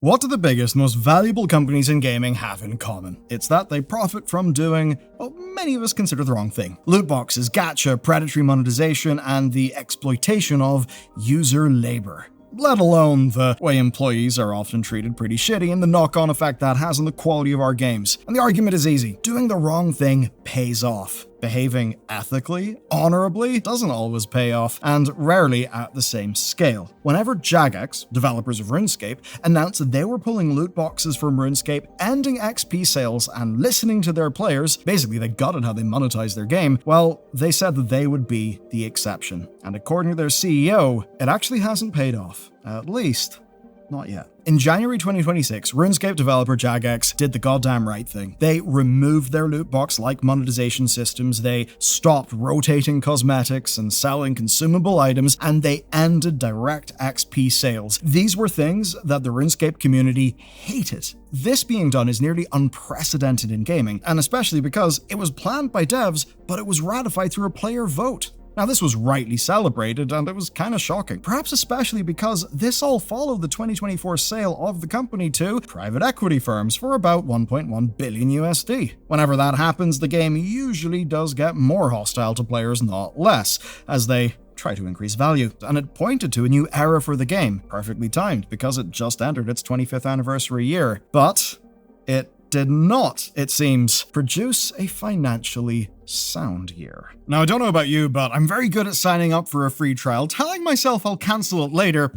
What do the biggest, most valuable companies in gaming have in common? It's that they profit from doing what many of us consider the wrong thing. Lootboxes, gacha, predatory monetization, and the exploitation of user labor. Let alone the way employees are often treated pretty shitty and the knock-on effect that has on the quality of our games. And the argument is easy. Doing the wrong thing pays off. Behaving ethically, honorably, doesn't always pay off, and rarely at the same scale. Whenever Jagex, developers of RuneScape, announced that they were pulling loot boxes from RuneScape, ending XP sales, and listening to their players, basically they gutted how they monetized their game, well, they said that they would be the exception. And according to their CEO, it actually hasn't paid off. At least, not yet. In January 2026, RuneScape developer Jagex did the goddamn right thing. They removed their loot box-like monetization systems, they stopped rotating cosmetics and selling consumable items, and they ended direct XP sales. These were things that the RuneScape community hated. This being done is nearly unprecedented in gaming, and especially because it was planned by devs, but it was ratified through a player vote. Now, this was rightly celebrated, and it was kind of shocking, perhaps especially because this all followed the 2024 sale of the company to private equity firms for about 1.1 billion USD. Whenever that happens, the game usually does get more hostile to players, not less, as they try to increase value. And it pointed to a new era for the game, perfectly timed, because it just entered its 25th anniversary year. But it did not, it seems, produce a financially sound year. Now, I don't know about you, but I'm very good at signing up for a free trial, telling myself I'll cancel it later,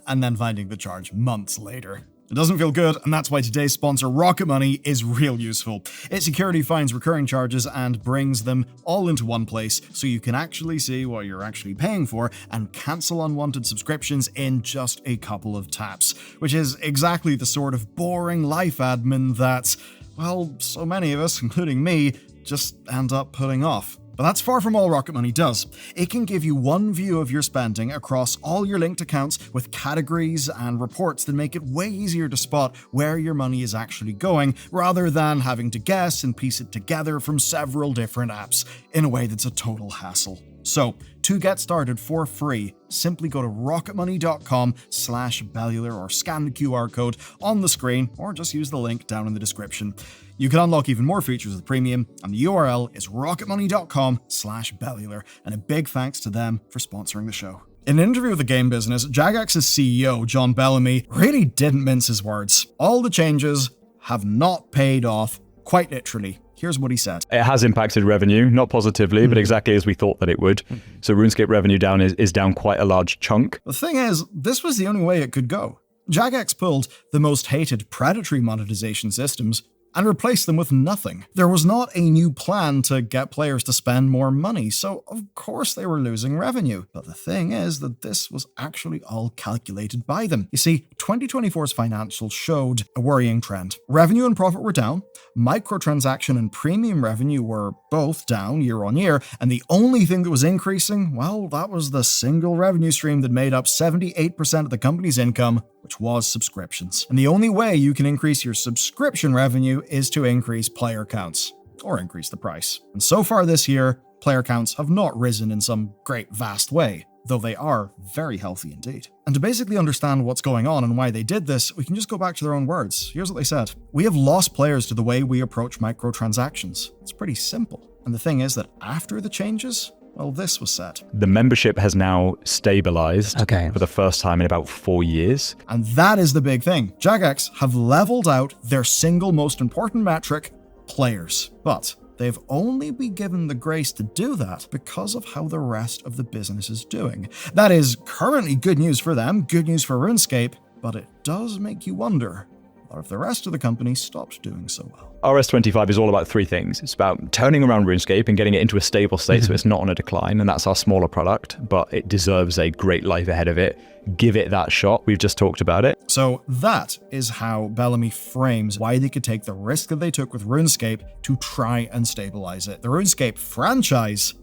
and then finding the charge months later. It doesn't feel good, and that's why today's sponsor, Rocket Money, is real useful. It security finds recurring charges and brings them all into one place, so you can actually see what you're actually paying for and cancel unwanted subscriptions in just a couple of taps, which is exactly the sort of boring life admin that, well, so many of us, including me, just end up putting off. But that's far from all Rocket Money does. It can give you one view of your spending across all your linked accounts with categories and reports that make it way easier to spot where your money is actually going, rather than having to guess and piece it together from several different apps in a way that's a total hassle. So, to get started for free, simply go to rocketmoney.com/Bellular or scan the QR code on the screen, or just use the link down in the description. You can unlock even more features with Premium, and the URL is rocketmoney.com/Bellular, and a big thanks to them for sponsoring the show. In an interview with the game business, Jagex's CEO, John Bellamy, really didn't mince his words. All the changes have not paid off, quite literally. Here's what he said. It has impacted revenue, not positively, but exactly as we thought that it would. So RuneScape revenue down is down quite a large chunk. The thing is, this was the only way it could go. Jagex pulled the most hated predatory monetization systems and replaced them with nothing. There was not a new plan to get players to spend more money, so of course they were losing revenue. But the thing is that this was actually all calculated by them. You see, 2024's financials showed a worrying trend. Revenue and profit were down, microtransaction and premium revenue were both down year on year, and the only thing that was increasing, well, that was the single revenue stream that made up 78% of the company's income, which was subscriptions. And the only way you can increase your subscription revenue is to increase player counts, or increase the price. And so far this year, player counts have not risen in some great vast way, though they are very healthy indeed. And to basically understand what's going on and why they did this, we can just go back to their own words. Here's what they said. "We have lost players to the way we approach microtransactions." It's pretty simple. And the thing is that after the changes, well, this was said. The membership has now stabilized for the first time in about 4 years. And that is the big thing. Jagex have leveled out their single most important metric, players. But they've only been given the grace to do that because of how the rest of the business is doing. That is currently good news for them, good news for RuneScape, but it does make you wonder what if the rest of the company stopped doing so well. RS25 is all about three things. It's about turning around RuneScape and getting it into a stable state so it's not on a decline, and that's our smaller product, but it deserves a great life ahead of it. Give it that shot. We've just talked about it. So that is how Bellamy frames why they could take the risk that they took with RuneScape to try and stabilize it. The RuneScape franchise,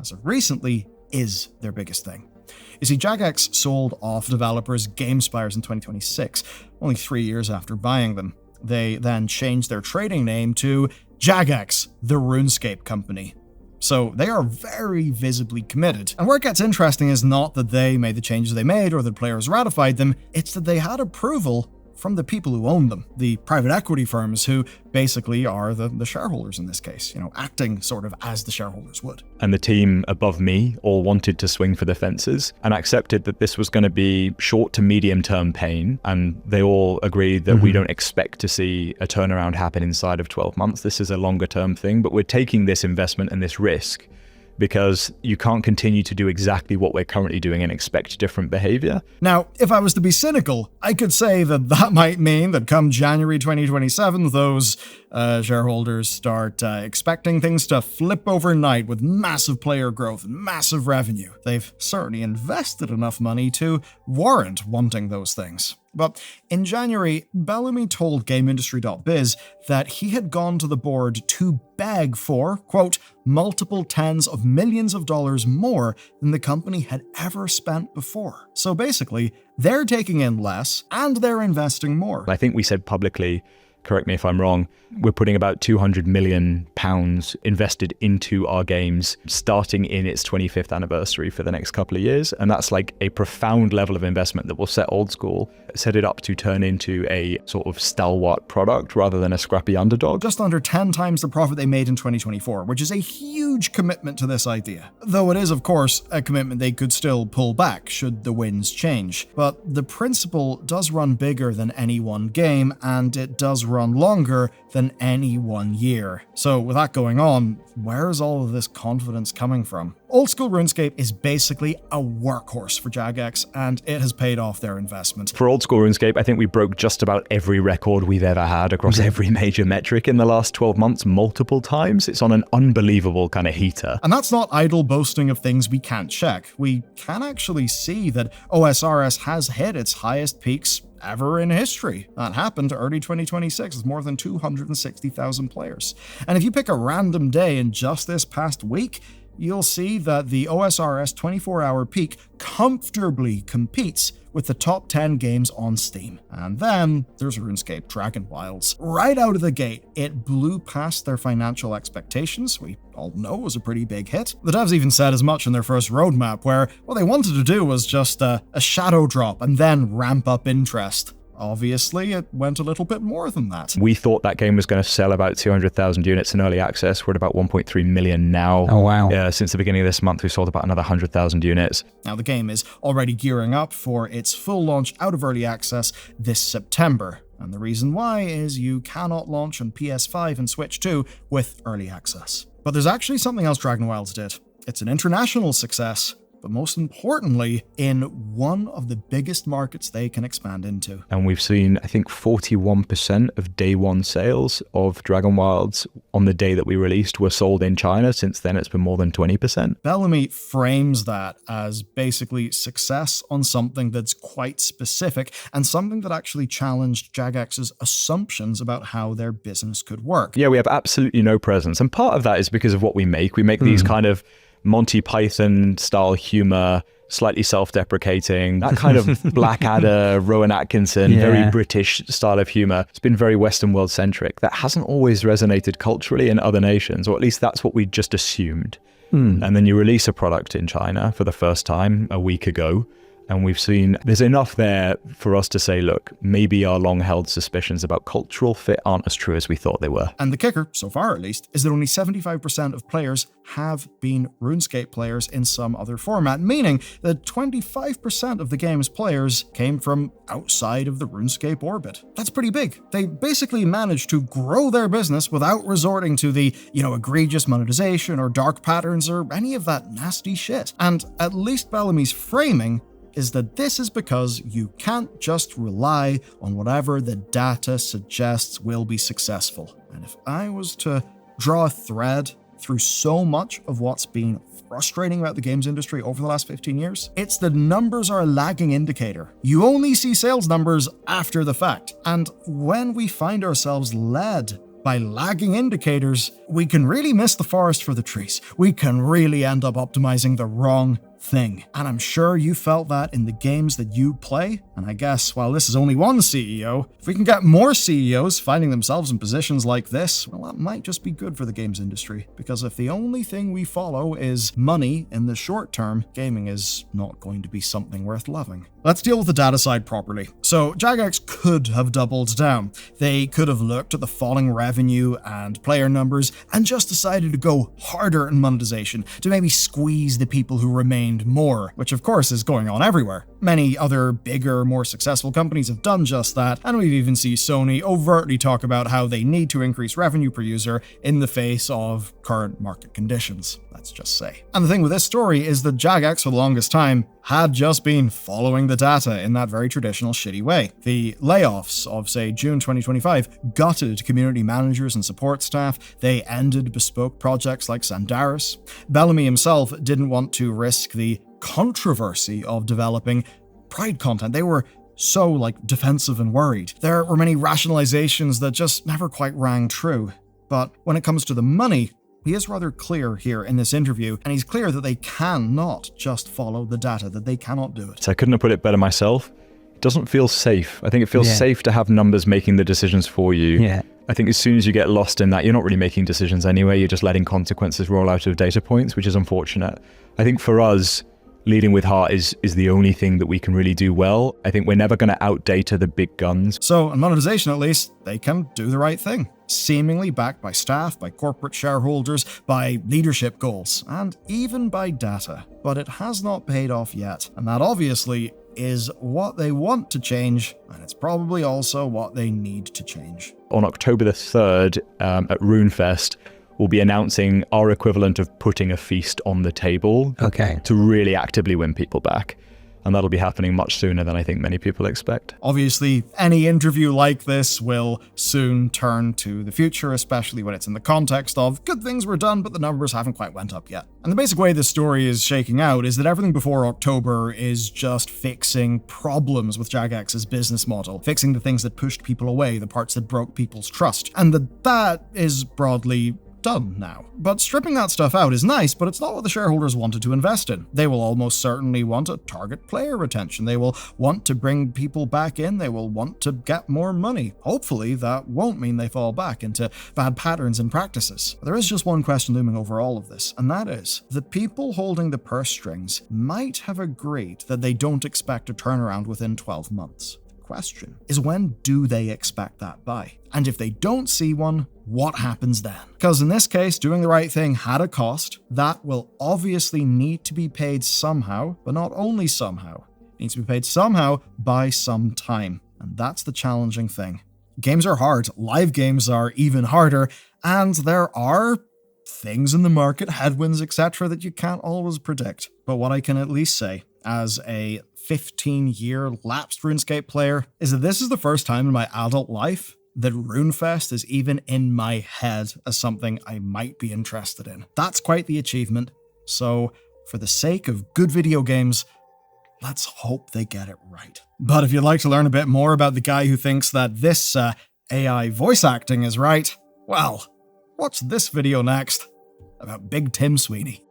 as of recently, is their biggest thing. You see, Jagex sold off developers GameSpires in 2026, only 3 years after buying them. They then changed their trading name to Jagex, the RuneScape company. So they are very visibly committed. And where it gets interesting is not that they made the changes they made or that players ratified them, it's that they had approval from the people who own them, the private equity firms who basically are the shareholders in this case, acting sort of as the shareholders would. And the team above me all wanted to swing for the fences and accepted that this was going to be short to medium term pain. And they all agreed that we don't expect to see a turnaround happen inside of 12 months. This is a longer term thing, but we're taking this investment and this risk because you can't continue to do exactly what we're currently doing and expect different behavior. Now, if I was to be cynical, I could say that might mean that come January 2027, those shareholders start expecting things to flip overnight with massive player growth and massive revenue. They've certainly invested enough money to warrant wanting those things. But in January, Bellamy told GameIndustry.biz that he had gone to the board to beg for, quote, multiple tens of millions of dollars more than the company had ever spent before. So basically, they're taking in less and they're investing more. I think we said publicly, correct me if I'm wrong, we're putting about £200 million invested into our games starting in its 25th anniversary for the next couple of years. And that's like a profound level of investment that will set Old School, set it up to turn into a sort of stalwart product rather than a scrappy underdog. Just under 10 times the profit they made in 2024, which is a huge commitment to this idea. Though it is, of course, a commitment they could still pull back should the winds change. But the principle does run bigger than any one game, and it does run longer than any 1 year. So with that going on, where is all of this confidence coming from? Old School RuneScape is basically a workhorse for Jagex, and it has paid off their investment. For Old School RuneScape, I think we broke just about every record we've ever had across every major metric in the last 12 months multiple times. It's on an unbelievable kind of heater. And that's not idle boasting of things we can't check. We can actually see that OSRS has hit its highest peaks ever in history. That happened early 2026 with more than 260,000 players. And if you pick a random day in just this past week, you'll see that the OSRS 24-hour peak comfortably competes with the top 10 games on Steam. And then there's RuneScape Dragon Wilds. Right out of the gate, it blew past their financial expectations. We all know it was a pretty big hit. The devs even said as much in their first roadmap, where what they wanted to do was just a shadow drop and then ramp up interest. Obviously, it went a little bit more than that. We thought that game was going to sell about 200,000 units in early access. We're at about 1.3 million now. Oh, wow. Yeah, since the beginning of this month, we sold about another 100,000 units. Now, the game is already gearing up for its full launch out of early access this September. And the reason why is you cannot launch on PS5 and Switch 2 with early access. But there's actually something else Dragon Wilds did. It's an international success, but most importantly, in one of the biggest markets they can expand into. And we've seen, I think, 41% of day one sales of Dragon Wilds on the day that we released were sold in China. Since then, it's been more than 20%. Bellamy frames that as basically success on something that's quite specific and something that actually challenged Jagex's assumptions about how their business could work. Yeah, we have absolutely no presence. And part of that is because of what we make. We make these kind of Monty Python style humor, slightly self-deprecating, that kind of Blackadder, Rowan Atkinson, very British style of humor. It's been very Western world centric. That hasn't always resonated culturally in other nations, or at least that's what we just assumed. And then you release a product in China for the first time a week ago, and we've seen there's enough there for us to say, look, maybe our long-held suspicions about cultural fit aren't as true as we thought they were. And the kicker, so far at least, is that only 75% of players have been RuneScape players in some other format, meaning that 25% of the game's players came from outside of the RuneScape orbit. That's pretty big. They basically managed to grow their business without resorting to the, egregious monetization or dark patterns or any of that nasty shit. And at least Bellamy's framing is that this is because you can't just rely on whatever the data suggests will be successful. And if I was to draw a thread through so much of what's been frustrating about the games industry over the last 15 years, it's that numbers are a lagging indicator. You only see sales numbers after the fact. And when we find ourselves led by lagging indicators, we can really miss the forest for the trees. We can really end up optimizing the wrong thing. And I'm sure you felt that in the games that you play And I guess while this is only one CEO, if we can get more CEOs finding themselves in positions like this, well, that might just be good for the games industry. Because if the only thing we follow is money in the short term, gaming is not going to be something worth loving. Let's deal with the data side properly. So Jagex could have doubled down. They could have looked at the falling revenue and player numbers and just decided to go harder in monetization, to maybe squeeze the people who remained more, which of course is going on everywhere. Many other bigger, more successful companies have done just that, and we've even seen Sony overtly talk about how they need to increase revenue per user in the face of current market conditions, let's just say. And the thing with this story is that Jagex, for the longest time, had just been following the data in that very traditional shitty way. The layoffs of, say, June 2025 gutted community managers and support staff. They ended bespoke projects like Sandaris. Bellamy himself didn't want to risk the controversy of developing Pride content. They were so, defensive and worried. There were many rationalizations that just never quite rang true. But when it comes to the money, he is rather clear here in this interview, and he's clear that they cannot just follow the data, that they cannot do it. So I couldn't have put it better myself. It doesn't feel safe. I think it feels safe to have numbers making the decisions for you. Yeah. I think as soon as you get lost in that, you're not really making decisions anyway. You're just letting consequences roll out of data points, which is unfortunate. I think for us, leading with heart is the only thing that we can really do well. I think we're never going to outdata the big guns. So, in monetization at least, they can do the right thing. Seemingly backed by staff, by corporate shareholders, by leadership goals, and even by data. But it has not paid off yet, and that obviously is what they want to change, and it's probably also what they need to change. On October the 3rd at RuneFest, we'll be announcing our equivalent of putting a feast on the table to really actively win people back. And that'll be happening much sooner than I think many people expect. Obviously, any interview like this will soon turn to the future, especially when it's in the context of good things were done, but the numbers haven't quite went up yet. And the basic way this story is shaking out is that everything before October is just fixing problems with Jagex's business model, fixing the things that pushed people away, the parts that broke people's trust, and that is broadly done now. But stripping that stuff out is nice, but it's not what the shareholders wanted to invest in. They will almost certainly want a target player retention. They will want to bring people back in. They will want to get more money. Hopefully, that won't mean they fall back into bad patterns and practices. But there is just one question looming over all of this, and that is, the people holding the purse strings might have agreed that they don't expect a turnaround within 12 months. Question is, when do they expect that by? And if they don't see one, what happens then? Because in this case, doing the right thing had a cost. That will obviously need to be paid somehow, but not only somehow. It needs to be paid somehow by some time. And that's the challenging thing. Games are hard. Live games are even harder. And there are things in the market, headwinds, etc., that you can't always predict. But what I can at least say, as a 15-year lapsed RuneScape player, is that this is the first time in my adult life that RuneFest is even in my head as something I might be interested in. That's quite the achievement. So, for the sake of good video games, let's hope they get it right. But if you'd like to learn a bit more about the guy who thinks that this AI voice acting is right, well, watch this video next about Big Tim Sweeney.